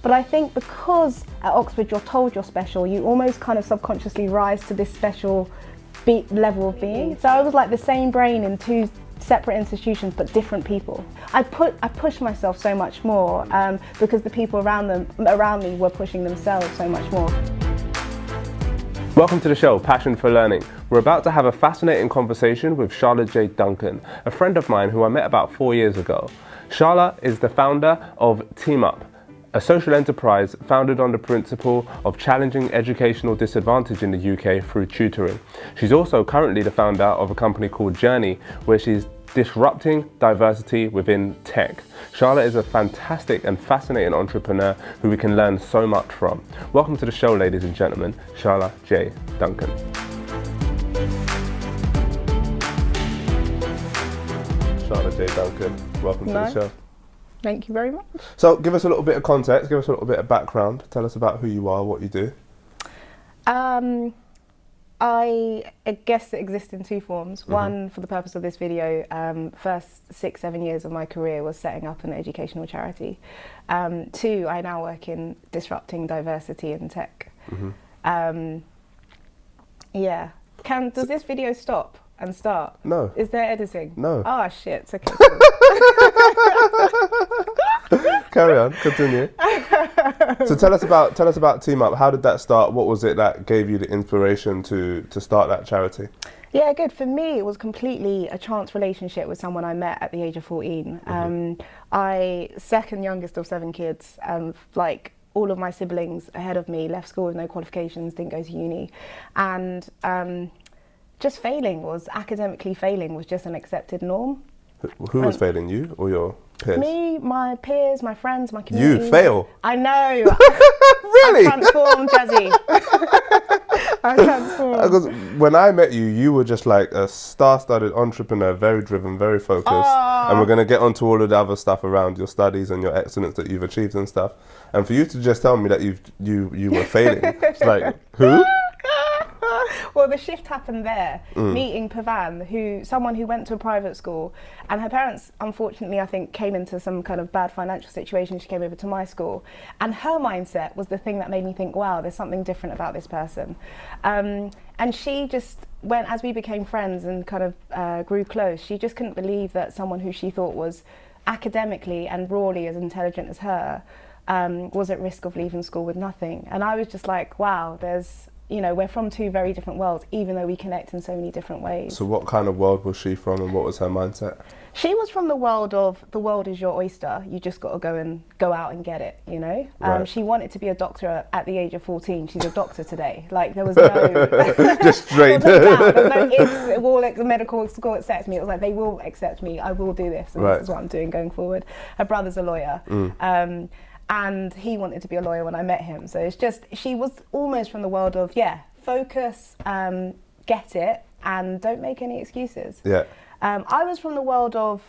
But I think because at Oxford you're told you're special, you almost kind of subconsciously rise to this special level of being. So I was like the same brain in two separate institutions but different people. I pushed myself so much more because the people around me were pushing themselves so much more. Welcome to the show, Passion for Learning. We're about to have a fascinating conversation with Sharla Jaye Duncan, a friend of mine who I met about 4 years ago. Sharla is the founder of Team Up, a social enterprise founded on the principle of challenging educational disadvantage in the UK through tutoring. She's also currently the founder of a company called Jaye, where she's disrupting diversity within tech. Sharla is a fantastic and fascinating entrepreneur who we can learn so much from. Welcome to the show, ladies and gentlemen, Sharla Jaye Duncan. Sharla Jaye Duncan, welcome to the show. Thank you very much. So give us a little bit of context, give us a little bit of background. Tell us about who you are, what you do. I guess it exists in two forms. One, for the purpose of this video, first 6-7 years of my career was setting up an educational charity. Two, I now work in disrupting diversity in tech. Yeah. Does this video stop and start? No. Is there editing? No. Oh shit, okay. Carry on, continue. So tell us about Team Up. How did that start? What was it that gave you the inspiration to start that charity? Yeah, good. For me, it was completely a chance relationship with someone I met at the age of 14. I, second youngest of 7 kids, like all of my siblings ahead of me, left school with no qualifications, didn't go to uni. And just academically failing was just an accepted norm. Who was failing, you or your peers? Me, my peers, my friends, my community. You fail? I know. Really? I transformed, Jazzy. I transformed. Because when I met you, you were just like a star-studded entrepreneur, very driven, very focused. And we're going to get onto all of the other stuff around your studies and your excellence that you've achieved and stuff. And for you to just tell me that you were failing, it's like, who? Well, the shift happened there, meeting Pavan, someone who went to a private school, and her parents, unfortunately, I think, came into some kind of bad financial situation. She came over to my school, and her mindset was the thing that made me think, wow, there's something different about this person. And she just as we became friends and kind of grew close, she just couldn't believe that someone who she thought was academically and rawly as intelligent as her was at risk of leaving school with nothing. And I was just like, wow, we're from two very different worlds, even though we connect in so many different ways. So what kind of world was she from, and what was her mindset? She was from the world of, the world is your oyster, you just got to go out and get it, you know? Right. She wanted to be a doctor at the age of 14. She's a doctor today. Like, there was no... Just straight. The medical school accepts me. It was like, they will accept me, I will do this, and right. This is what I'm doing going forward. Her brother's a lawyer. And he wanted to be a lawyer when I met him. So it's just, she was almost from the world of, focus, get it, and don't make any excuses. Yeah. I was from the world of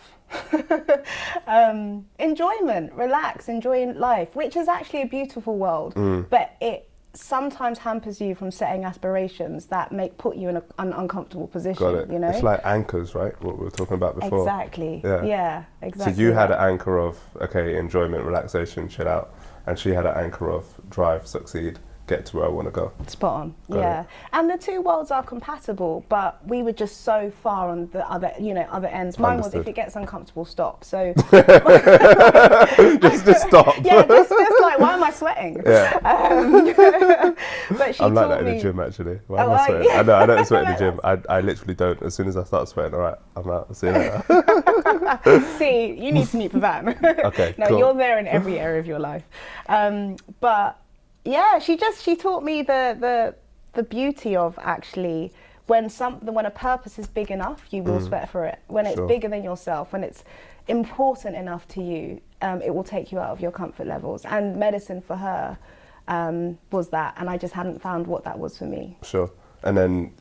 enjoyment, relax, enjoying life, which is actually a beautiful world, but it sometimes hampers you from setting aspirations that put you in an uncomfortable position. Got it. You know? It's like anchors, right? What we were talking about before. Exactly. Yeah, exactly. So you had an anchor of, okay, enjoyment, relaxation, chill out, and she had an anchor of drive, succeed, get to where I want to go. Spot on. Got it. And the two worlds are compatible, but we were just so far on the other ends. Mine was, if it gets uncomfortable, stop. So just stop. Yeah, just like, why am I sweating? Yeah. But I'm like that in the gym, actually. Why am I sweating? I don't sweat in the gym. I literally don't. As soon as I start sweating, all right, I'm out. See you later. See, you need to meet Pavan. Okay, no, cool. You're there in every area of your life. But yeah, she taught me the beauty of actually when a purpose is big enough, you will sweat for it. When it's bigger than yourself, when it's important enough to you, it will take you out of your comfort levels. And medicine for her was that, and I just hadn't found what that was for me. Sure. And then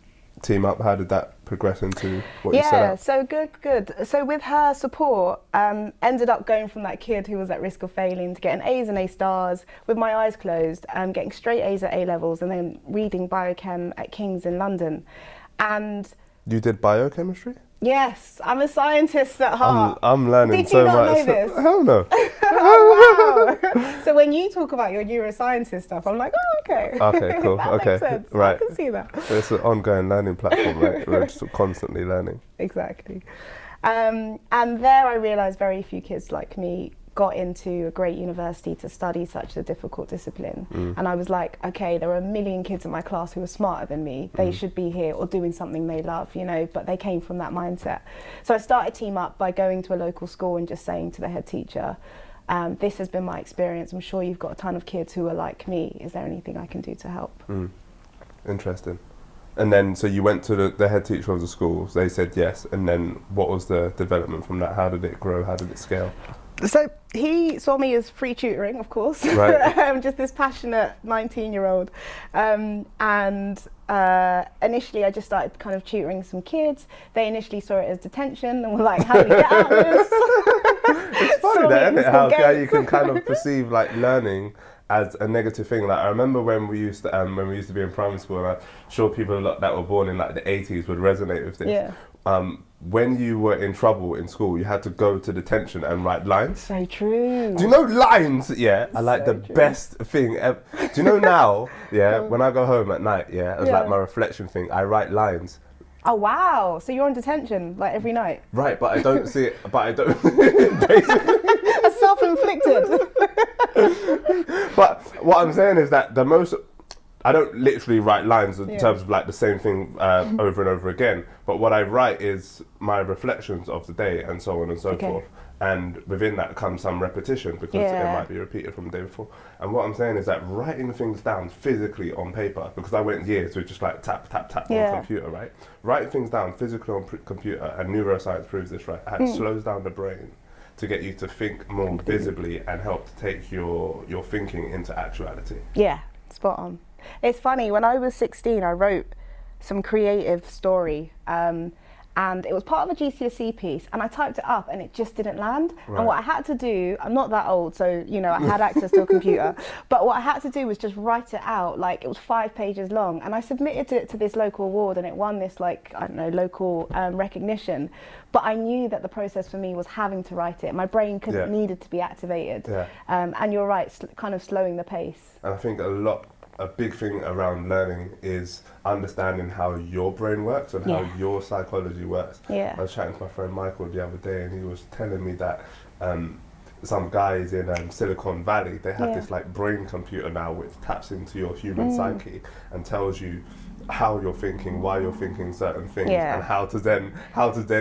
Team Up, how did that progress into what you set up? Yeah, so good. So with her support, ended up going from that kid who was at risk of failing to getting A's and A stars with my eyes closed, getting straight A's at A levels, and then reading biochem at King's in London. And you did biochemistry? Yes, I'm a scientist at heart. I'm learning Did so you not much. know this? Hell no. Oh, wow. So when you talk about your neurosciences stuff, I'm like, oh, okay. Okay, cool. That Okay, makes sense. right. I can see that. It's an ongoing learning platform, right? We're just constantly learning. Exactly. And there I realised very few kids like me got into a great university to study such a difficult discipline. And I was like, okay, there are a million kids in my class who are smarter than me. They should be here or doing something they love, you know, but they came from that mindset. So I started Team Up by going to a local school and just saying to the head teacher, this has been my experience. I'm sure you've got a ton of kids who are like me. Is there anything I can do to help? Interesting. And then, so you went to the head teacher of the school, they said yes, and then what was the development from that? How did it grow? How did it scale? So he saw me as free tutoring, of course, right. Just this passionate 19-year-old. Initially I just started kind of tutoring some kids. They initially saw it as detention and were like, how do we get out of this? It's funny that, isn't it? How you can kind of perceive like learning as a negative thing. Like I remember when we used to be in primary school, and I'm sure people that were born in like the 80s would resonate with this. Yeah. When you were in trouble in school, you had to go to detention and write lines. So true. Do you know lines? Yeah, are like the best thing ever. Do you know now? Yeah, when I go home at night, yeah, as like my reflection thing, I write lines. Oh wow! So you're in detention like every night? Right, but I don't see it. But I don't. Basically. That's self-inflicted. But what I'm saying is that I don't literally write lines in terms of like the same thing over and over again. But what I write is my reflections of the day and so on and so forth. And within that comes some repetition because it might be repeated from the day before. And what I'm saying is that writing things down physically on paper, because I went years with just like tap, tap, tap on computer, right? Writing things down physically on computer, and neuroscience proves this, right? It slows down the brain to get you to think more visibly and help to take your thinking into actuality. Yeah, spot on. It's funny, when I was 16, I wrote some creative story and it was part of a GCSE piece, and I typed it up and it just didn't land. Right. And what I had to do, I'm not that old, so you know, I had access to a computer, but what I had to do was just write it out. Like, it was 5 pages long, and I submitted it to this local award, and it won this, like, I don't know, local recognition. But I knew that the process for me was having to write it. My brain needed to be activated. Yeah. And you're right, kind of slowing the pace. And I think a big thing around learning is understanding how your brain works and how your psychology works. Yeah. I was chatting to my friend Michael the other day, and he was telling me that some guys in Silicon Valley, they have this like brain computer now which taps into your human psyche and tells you how you're thinking, why you're thinking certain things, and how to then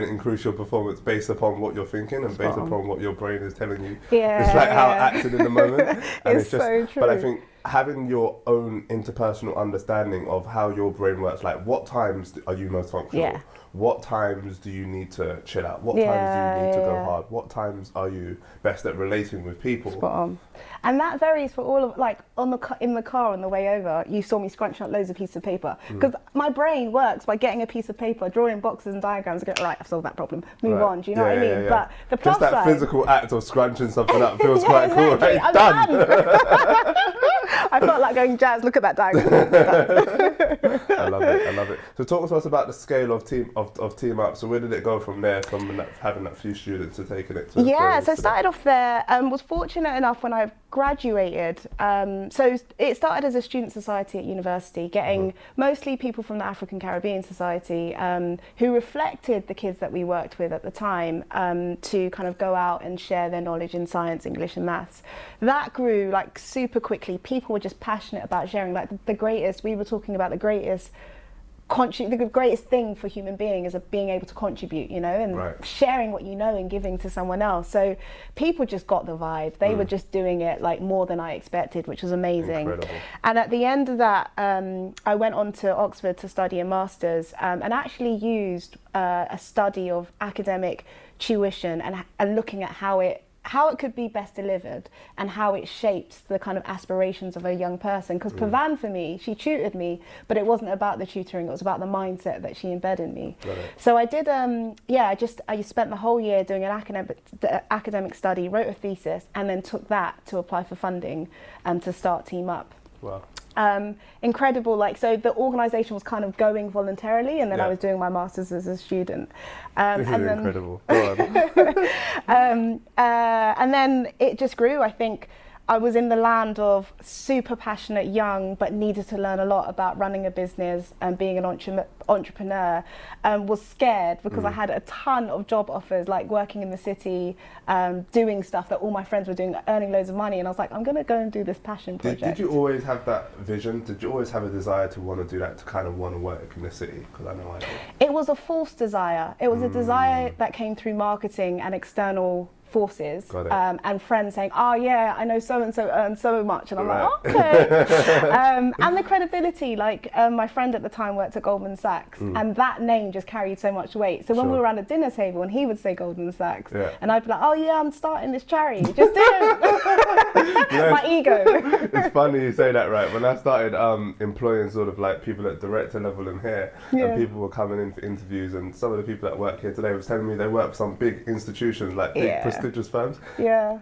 increase your performance based upon what you're thinking and based upon what your brain is telling you. It's like how it acted in the moment. And it's just so true. But I think having your own interpersonal understanding of how your brain works, like what times are you most functional? What times do you need to chill out? What times do you need to go hard? What times are you best at relating with people? Spot on. And that varies for all of, like, in the car on the way over, you saw me scrunching up loads of pieces of paper. Because my brain works by getting a piece of paper, drawing boxes and diagrams, and go, right, I've solved that problem, move on, do you know what I mean? Yeah. But the plus just that physical act of scrunching something up feels quite cool, right? I'm done. I felt like going, Jazz, look at that diagram. I love it. So talk to us about the scale of Team Up. So where did it go from there, from having that few students to taking it to? So I started off there, was fortunate enough when I graduated. So it started as a student society at university, getting mostly people from the African Caribbean Society who reflected the kids that we worked with at the time to kind of go out and share their knowledge in science, English and maths. That grew like super quickly. People were just passionate about sharing, like the greatest, we were talking about the greatest thing for human being is being able to contribute, you know, and sharing what you know and giving to someone else. So people just got the vibe. They were just doing it like more than I expected, which was amazing. Incredible. And at the end of that, I went on to Oxford to study a master's and actually used a study of academic tuition and looking at how it could be best delivered and how it shapes the kind of aspirations of a young person. Because Pavan, for me, she tutored me, but it wasn't about the tutoring, it was about the mindset that she embedded in me. So I did, I spent the whole year doing an academic study, wrote a thesis, and then took that to apply for funding and to start Team Up. Wow. Incredible, like, so the organisation was kind of going voluntarily, and then I was doing my masters as a student. This is incredible. Go on. And then it just grew. I think I was in the land of super passionate young, but needed to learn a lot about running a business and being an entrepreneur. Was scared because I had a ton of job offers, like working in the city, doing stuff that all my friends were doing, earning loads of money. And I was like, I'm going to go and do this passion project. Did you always have that vision? Did you always have a desire to want to do that, to kind of want to work in the city? Because I know I did. It was a forced desire. It was a desire that came through marketing and external forces, and friends saying, oh yeah, I know so-and-so earns so much, and I'm like, okay. And the credibility, like my friend at the time worked at Goldman Sachs, and that name just carried so much weight. So when we were around a dinner table and he would say Goldman Sachs, and I'd be like, oh yeah, I'm starting this charity, just do it. My ego. It's funny you say that, right? When I started employing sort of like people at director level in here, and people were coming in for interviews, and some of the people that work here today was telling me they work for some big institutions, like big prestigious firms.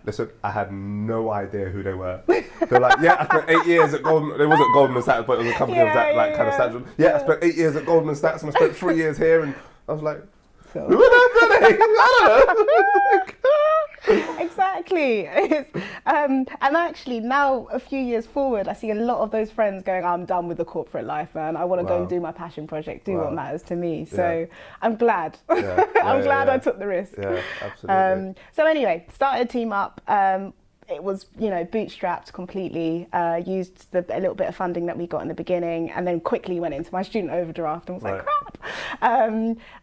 Listen, I had no idea who they were. They're like, yeah, I spent 8 years at Goldman. It wasn't Goldman Sachs, but it was a company of that like kind of stature. Yeah, I spent 8 years at Goldman Sachs, and I spent 3 years here, and I was like, who are they? I don't know. Exactly. And actually now, a few years forward, I see a lot of those friends going, I'm done with the corporate life, man. I want to go and do my passion project, do what matters to me. So I'm glad. I'm glad I took the risk. Yeah, absolutely. So anyway, started Team Up. It was, bootstrapped completely, used a little bit of funding that we got in the beginning, and then quickly went into my student overdraft and was like, crap.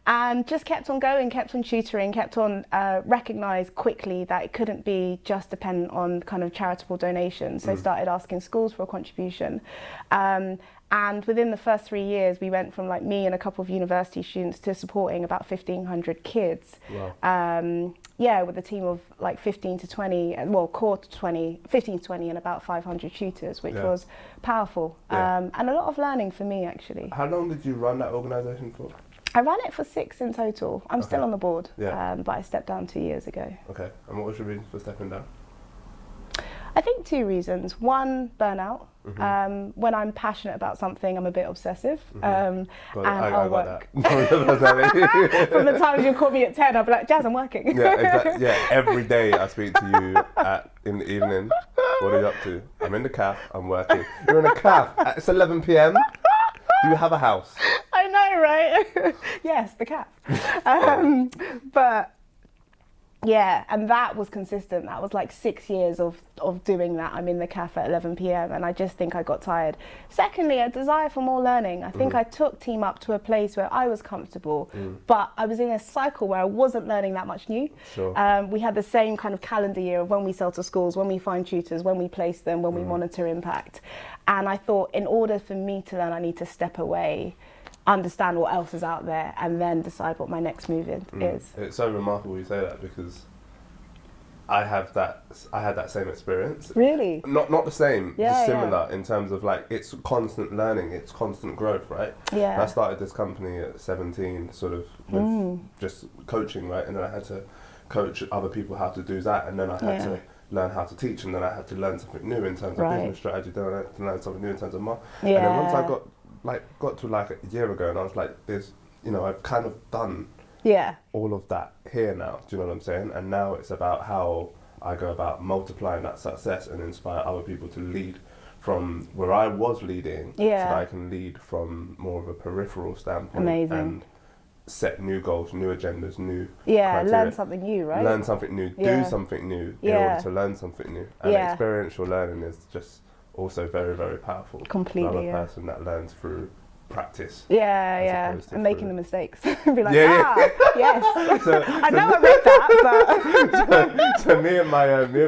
And just kept on going, kept on tutoring, kept on recognised quickly that it couldn't be just dependent on kind of charitable donations. So started asking schools for a contribution. And within the first 3 years, we went from like me and a couple of university students to supporting about 1,500 kids. Wow. With a team of like 15 to 20, core to 20, 15 to 20 and about 500 tutors, which was powerful. And a lot of learning for me, actually. How long did you run that organisation for? I ran it for 6 in total. I'm still on the board, but I stepped down 2 years ago. Okay, and what was your reason for stepping down? I think 2 reasons. One, burnout. When I'm passionate about something, I'm a bit obsessive, and I'll work. From the times you call me at 10, I'll be like, Jazz, I'm working. Yeah, exactly. Yeah, every day I speak to you in the evening. What are you up to? I'm in the cafe, I'm working. You're in a cafe, it's 11 p.m. Do you have a house? I know, right? Yes, the cafe. But yeah, and that was consistent. That was like 6 years of doing that. I'm in the cafe at 11 p.m. and I just think I got tired. Secondly, a desire for more learning. I think I took Team Up to a place where I was comfortable, but I was in a cycle where I wasn't learning that much new. Sure. We had the same kind of calendar year of when we sell to schools, when we find tutors, when we place them, when we monitor impact. And I thought, in order for me to learn, I need to step away, understand what else is out there, and then decide what my next move is. It's so remarkable you say that, because I had that same experience. Really? Not the same, just similar in terms of like, it's constant learning, it's constant growth, right? Yeah. And I started this company at 17, sort of with just coaching, right? And then I had to coach other people how to do that, and then I had to learn how to teach, and then I had to learn something new in terms of business strategy, then I had to learn something new in terms of marketing. And then once I got to like a year ago, and I was like, I've kind of done all of that here now, do you know what I'm saying? And now it's about how I go about multiplying that success and inspire other people to lead from where I was leading, so that I can lead from more of a peripheral standpoint. Amazing. And set new goals, new agendas, new criteria. Learn something new, right? Learn something new, do something new in order to learn something new. And experiential learning is just also very, very powerful. Completely, I'm a person that learns through practice. And making the mistakes. Be like, yes. So, I know I read that, but so me and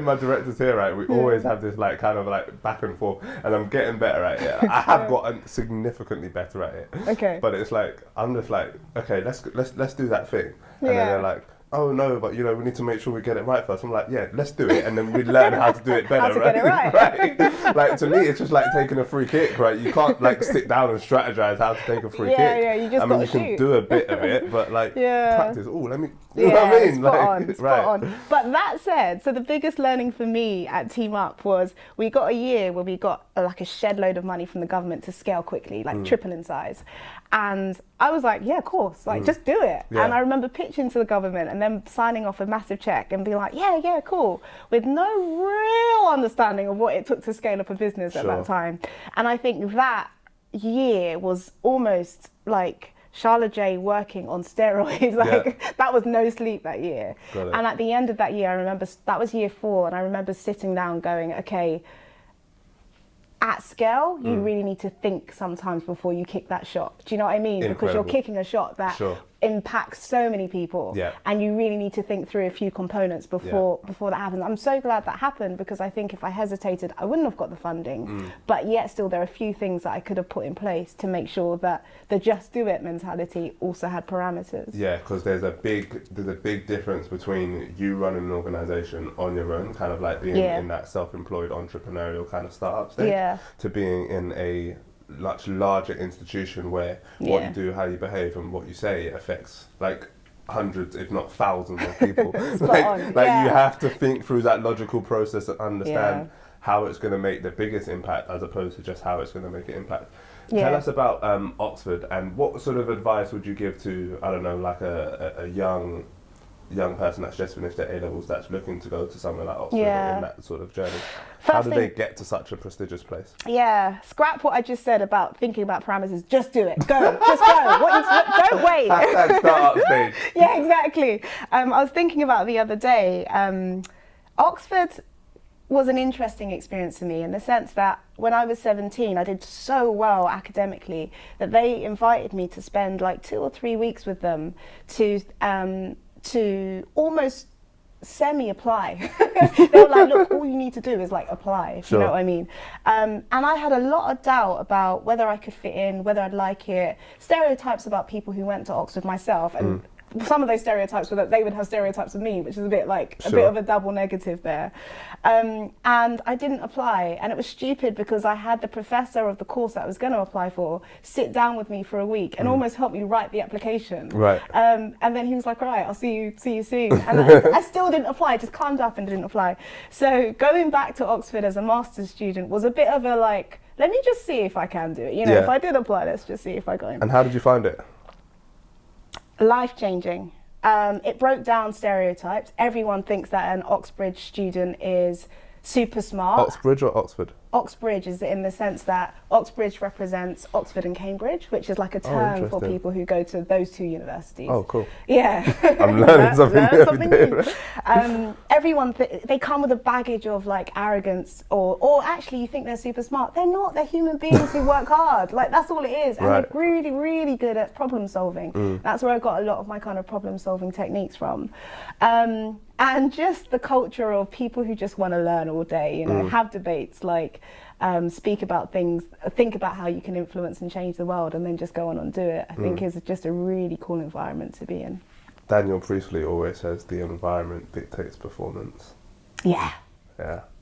my directors here, right, we always have this like kind of like back and forth, and I'm getting better at it. I have gotten significantly better at it. Okay. But it's like, I'm just like, okay, let's do that thing. And then they're like, oh no, but you know, we need to make sure we get it right first. I'm like, yeah, let's do it, and then we learn how to do it better, How to get it right. Right. Like, to me, it's just like taking a free kick, right? You can't like sit down and strategize how to take a free kick. Yeah, you just I mean, gotta you can shoot. do a bit of it, but like practice. Oh, let me. You know what I mean? Spot on. But that said, so the biggest learning for me at Team Up was we got a year where we got like a shed load of money from the government to scale quickly, like triple in size. And I was like, yeah, of course, like just do it. Yeah. And I remember pitching to the government and then signing off a massive check and being like, yeah, cool, with no real understanding of what it took to scale up a business at that time. And I think that year was almost like Sharla Jaye working on steroids. Like that was no sleep that year. And at the end of that year, I remember that was year 4, and I remember sitting down going, okay, at scale, you really need to think sometimes before you kick that shot. Do you know what I mean? Incredible. Because you're kicking a shot that impacts so many people, and you really need to think through a few components before that happens. I'm so glad that happened, because I think if I hesitated, I wouldn't have got the funding. But yet still, there are a few things that I could have put in place to make sure that the just do it mentality also had parameters. Yeah, because there's a big difference between you running an organization on your own, kind of like being in that self-employed entrepreneurial kind of startup stage, to being in a much larger institution where what you do, how you behave, and what you say affects like hundreds, if not thousands of people. You have to think through that logical process and understand how it's going to make the biggest impact, as opposed to just how it's going to make an impact. Tell us about Oxford, and what sort of advice would you give to, I don't know, like a young person that's just finished their A-levels that's looking to go to somewhere like Oxford, or in that sort of journey? How do they get to such a prestigious place? Yeah, scrap what I just said about thinking about parameters. Just do it. Go. Just go. Don't wait. That start-up stage. Yeah, exactly. I was thinking about the other day, Oxford was an interesting experience for me in the sense that when I was 17, I did so well academically that they invited me to spend like 2 or 3 weeks with them to almost semi-apply. They were like, look, all you need to do is like apply, if you know what I mean. And I had a lot of doubt about whether I could fit in, whether I'd like it, stereotypes about people who went to Oxford myself, and some of those stereotypes were that they would have stereotypes of me, which is a bit like a bit of a double negative there. And I didn't apply, and it was stupid because I had the professor of the course that I was going to apply for sit down with me for a week and almost help me write the application. Right. And then he was like, right, I'll see you soon. And I still didn't apply, just climbed up and didn't apply. So going back to Oxford as a master's student was a bit of a like, let me just see if I can do it. You know, if I did apply, let's just see if I got in. And how did you find it? Life-changing. It broke down stereotypes. Everyone thinks that an Oxbridge student is super smart. Oxbridge or Oxford? Oxbridge is in the sense that Oxbridge represents Oxford and Cambridge, which is like a term for people who go to those 2 universities. Oh, cool. Yeah. I'm learning something new. Everyone, they come with a baggage of like arrogance, or actually you think they're super smart. They're not. They're human beings who work hard. Like that's all it is. And they're really, really good at problem solving. That's where I got a lot of my kind of problem solving techniques from. And just the culture of people who just want to learn all day, you know, have debates, like speak about things, think about how you can influence and change the world, and then just go on and do it. I think is just a really cool environment to be in. Daniel Priestley always says the environment dictates performance. Yeah.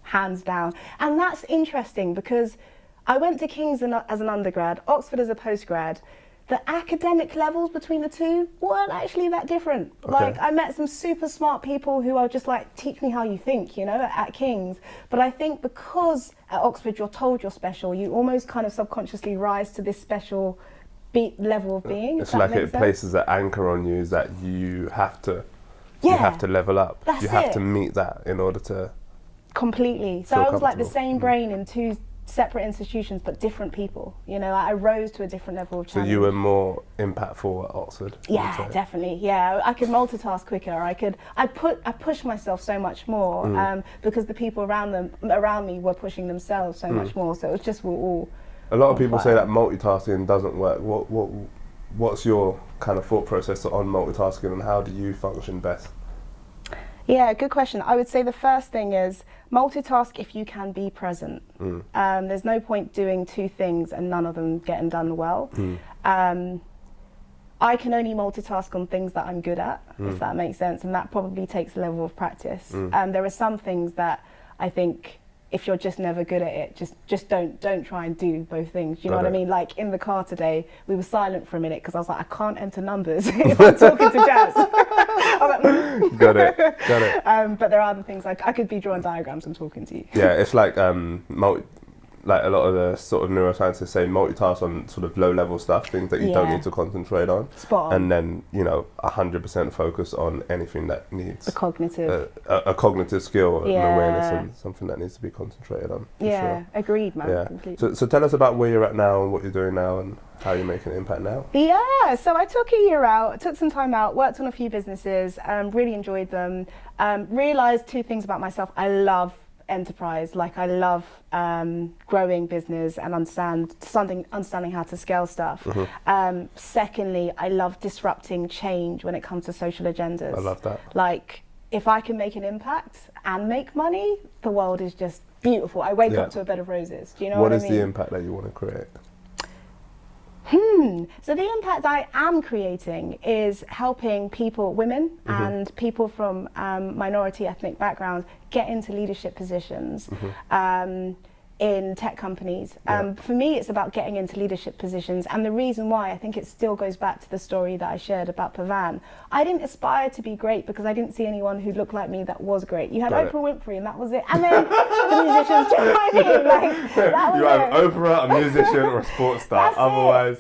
Hands down. And that's interesting because I went to Kingston as an undergrad, Oxford as a postgrad. The academic levels between the two weren't actually that different. Like I met some super smart people who are just like, teach me how you think, you know, at King's. But I think because at Oxford you're told you're special, you almost kind of subconsciously rise to this special level of being. It's like it places an anchor on you, is that you have to level up. You have to meet that in order to completely. So I was like the same brain in 2 separate institutions but different people, you know. I rose to a different level of challenge. So you were more impactful at Oxford? Yeah, definitely. Yeah, I could multitask quicker. I pushed myself so much more because the people around me were pushing themselves so much more. So it was just we're all. A lot of people say that multitasking doesn't work. What's your kind of thought process on multitasking, and how do you function best? Yeah, good question. I would say the first thing is multitask if you can be present. There's no point doing 2 things and none of them getting done well. I can only multitask on things that I'm good at, if that makes sense, and that probably takes a level of practice. There are some things that I think if you're just never good at it, just don't try and do both things. Do you know what I mean? Like in the car today, we were silent for a minute because I was like, I can't enter numbers if I'm talking to Jazz. I was like, Got it. but there are other things, like I could be drawing diagrams and talking to you. Yeah, it's like like a lot of the sort of neuroscientists say multitask on sort of low level stuff, things that you don't need to concentrate on. Spot on. And then, 100% focus on anything that needs a cognitive skill and awareness and something that needs to be concentrated on. Sure. Agreed, man. Yeah. Completely. So tell us about where you're at now and what you're doing now and how you're making an impact now. Yeah, so I took a year out, took some time out, worked on a few businesses, really enjoyed them, realised two things about myself. I love enterprise, like I love growing business and understanding how to scale stuff. Secondly, I love disrupting change when it comes to social agendas. I love that. Like if I can make an impact and make money, the world is just beautiful. I wake up to a bed of roses. Do you know what I mean? What is the impact that you want to create? So the impact I am creating is helping people, women and people from minority ethnic backgrounds get into leadership positions in tech companies. For me, it's about getting into leadership positions. And the reason why, I think it still goes back to the story that I shared about Pavan. I didn't aspire to be great because I didn't see anyone who looked like me that was great. You had Oprah Winfrey and that was it. And then the musicians, do you know what I mean? Like, that was you have Oprah, a musician or a sports star. Otherwise...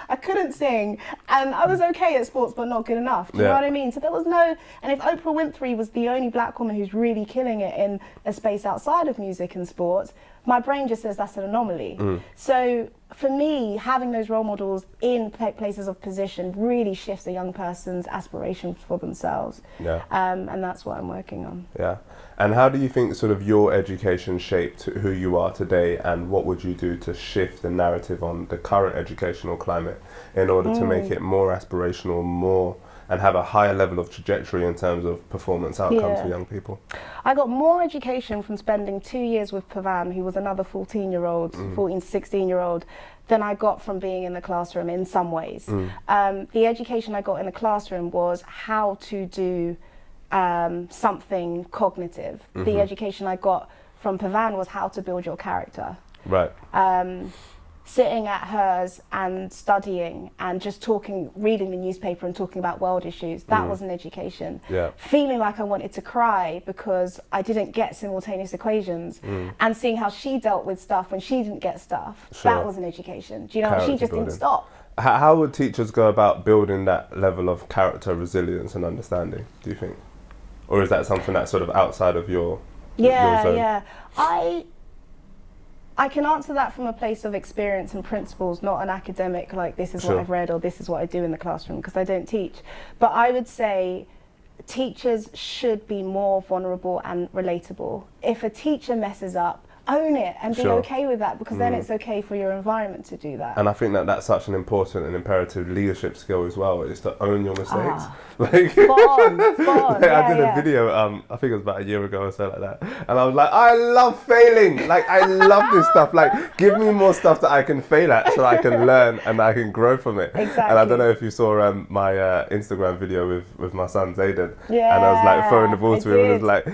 I couldn't sing and I was okay at sports but not good enough. Do you know what I mean? So there was no, and if Oprah Winfrey was the only black woman who's really killing it in a space outside of music and sports, my brain just says that's an anomaly. So for me, having those role models in places of position really shifts a young person's aspirations for themselves. And that's what I'm working on. Yeah. And how do you think sort of your education shaped who you are today, and what would you do to shift the narrative on the current educational climate in order to make it more aspirational, and have a higher level of trajectory in terms of performance outcomes for young people? I got more education from spending 2 years with Pavan, who was another 14 to 16-year-old, than I got from being in the classroom in some ways. The education I got in the classroom was how to do something cognitive. The education I got from Pavan was how to build your character. Right. Sitting at hers and studying and just talking, reading the newspaper and talking about world issues, that was an education. Feeling like I wanted to cry because I didn't get simultaneous equations and seeing how she dealt with stuff when she didn't get stuff, that was an education. Do you know, character she just building. didn't stop. How would teachers go about building that level of character, resilience and understanding, do you think? Or is that something that's sort of outside of your zone? I can answer that from a place of experience and principles, not an academic, like this is what I've read or this is what I do in the classroom, because I don't teach. But I would say teachers should be more vulnerable and relatable. If a teacher messes up, own it and be okay with that, because then it's okay for your environment to do that. And I think that that's such an important and imperative leadership skill as well, is to own your mistakes. Like, spot on. I did a video, I think it was about a year ago or so like that, and I was like, I love failing, like I love this stuff, like give me more stuff that I can fail at so I can learn and I can grow from it. Exactly. And I don't know if you saw my Instagram video with my son Zayden, and I was like throwing the ball to him, and it was like,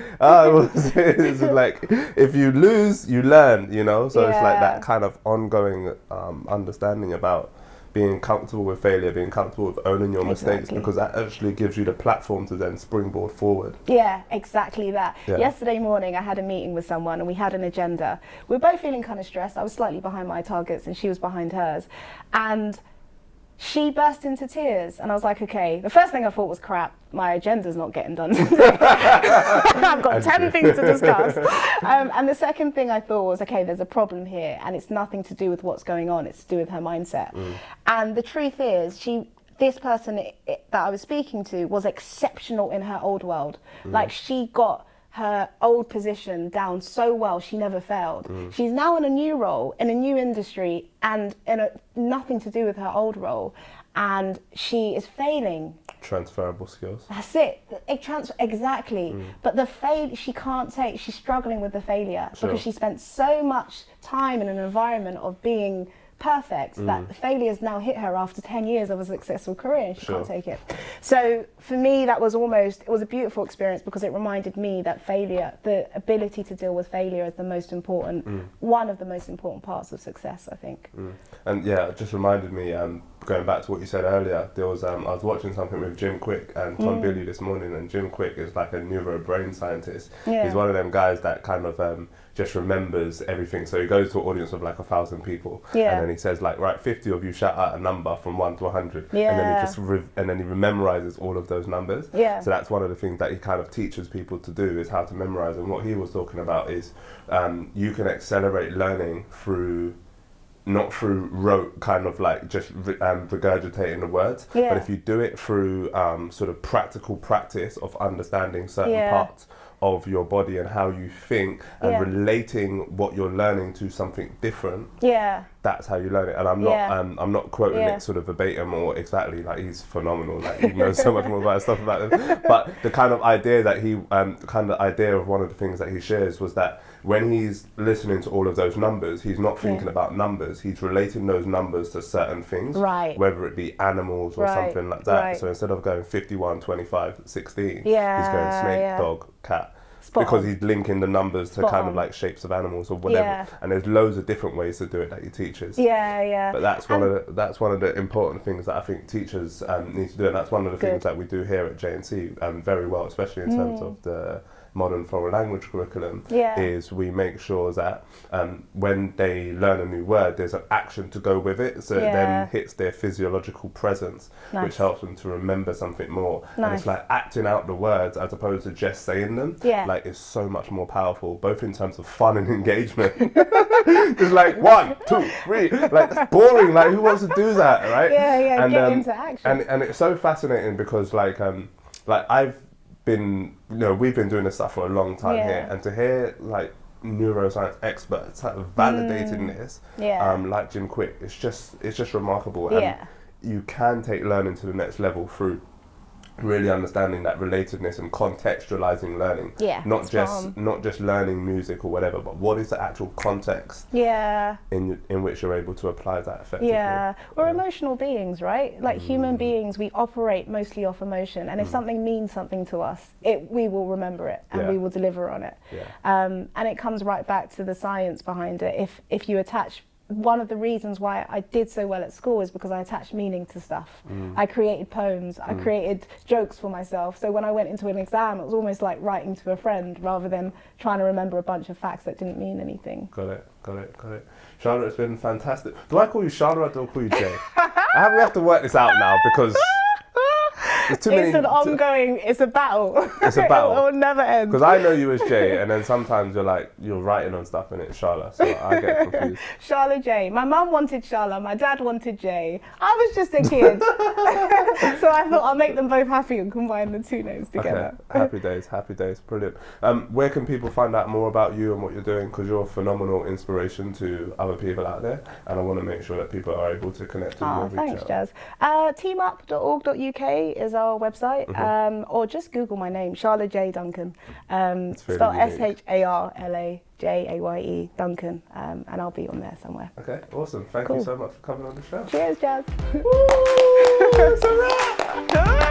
it was like, if you lose, you learn, you know. So it's like that kind of ongoing understanding about being comfortable with failure, being comfortable with owning your mistakes, because that actually gives you the platform to then springboard forward. Yeah, exactly that. Yesterday morning I had a meeting with someone and we had an agenda. We were both feeling kind of stressed. I was slightly behind my targets and she was behind hers, and she burst into tears, and I was like, okay, the first thing I thought was, crap, my agenda's not getting done today. I've got 10 things to discuss. And the second thing I thought was, okay, there's a problem here, and it's nothing to do with what's going on, it's to do with her mindset. And the truth is, this person that I was speaking to was exceptional in her old world. Like, she got her old position down so well, she never failed. She's now in a new role, in a new industry, and nothing to do with her old role, and she is failing. Transferable skills. That's it. Exactly. But she can't take, she's struggling with the failure because she spent so much time in an environment of being perfect that failure's now hit her after 10 years of a successful career and she can't take it. So for me, it was a beautiful experience because it reminded me that failure, the ability to deal with failure is the most important, one of the most important parts of success, I think. And yeah, it just reminded me, going back to what you said earlier, there was I was watching something with Jim Quick and Tom Billy this morning, and Jim Quick is like a neuro brain scientist. He's one of them guys that kind of just remembers everything. So he goes to an audience of like 1,000 people, and then he says like, right, 50 of you shout out a number from 1 to 100, and then he just and then he memorizes all of those numbers. So that's one of the things that he kind of teaches people to do, is how to memorize. And what he was talking about is you can accelerate learning through, not through rote kind of like just regurgitating the words, but if you do it through sort of practical practice of understanding certain parts of your body and how you think and relating what you're learning to something different, that's how you learn it. And I'm not quoting it sort of verbatim or exactly, like he's phenomenal, like he knows so much more about stuff about it. But the kind of idea that he kind of idea of one of the things that he shares was that when he's listening to all of those numbers, he's not thinking about numbers, he's relating those numbers to certain things, whether it be animals or something like that. So instead of going 51, 25, 16, he's going snake, dog, cat. Because he's linking the numbers to kind of like shapes of animals or whatever, and there's loads of different ways to do it that he teaches. But that's one of the important things that I think teachers need to do, and that's one of the things that we do here at J&C very well, especially in terms of the modern foreign language curriculum, is we make sure that when they learn a new word, there's an action to go with it, so it then hits their physiological presence, which helps them to remember something more. And it's like acting out the words as opposed to just saying them. Like, it's so much more powerful, both in terms of fun and engagement. It's like 1, 2, 3. Like, that's boring. Like, who wants to do that, right? And, get into action. And it's so fascinating because like I've been, we've been doing this stuff for a long time here, and to hear like neuroscience experts like validating this, like Jim Quick, it's just remarkable. And you can take learning to the next level through really understanding that relatedness and contextualizing learning. Not just learning music or whatever, but what is the actual context in which you're able to apply that effectively. We're emotional beings, right? Like human beings, we operate mostly off emotion, and if something means something to us, we will remember it and we will deliver on it. And it comes right back to the science behind it. If you attach, one of the reasons why I did so well at school is because I attached meaning to stuff. I created poems, I created jokes for myself. So when I went into an exam, it was almost like writing to a friend rather than trying to remember a bunch of facts that didn't mean anything. Got it. Sharla, it's been fantastic. Do I call you Sharla or do I call you Jaye? We have to work this out now because it's an ongoing, it's a battle. It's a battle. It will never end. Because I know you as Jaye, and then sometimes you're writing on stuff and it's Sharla, so I get confused. Sharla Jaye. My mum wanted Sharla, my dad wanted Jaye. I was just a kid. So I thought I'll make them both happy and combine the two names together. Okay. Happy days, brilliant. Where can people find out more about you and what you're doing? Because you're a phenomenal inspiration to other people out there, and I want to make sure that people are able to connect with you and reach thanks, out. Jazz. Teamup.org.uk is our website, or just Google my name, Sharla Jaye Duncan. Spelled SHARLA JAYE Duncan, and I'll be on there somewhere. Okay, awesome. Thank you so much for coming on the show. Cheers, Jazz. Woo! It's a wrap.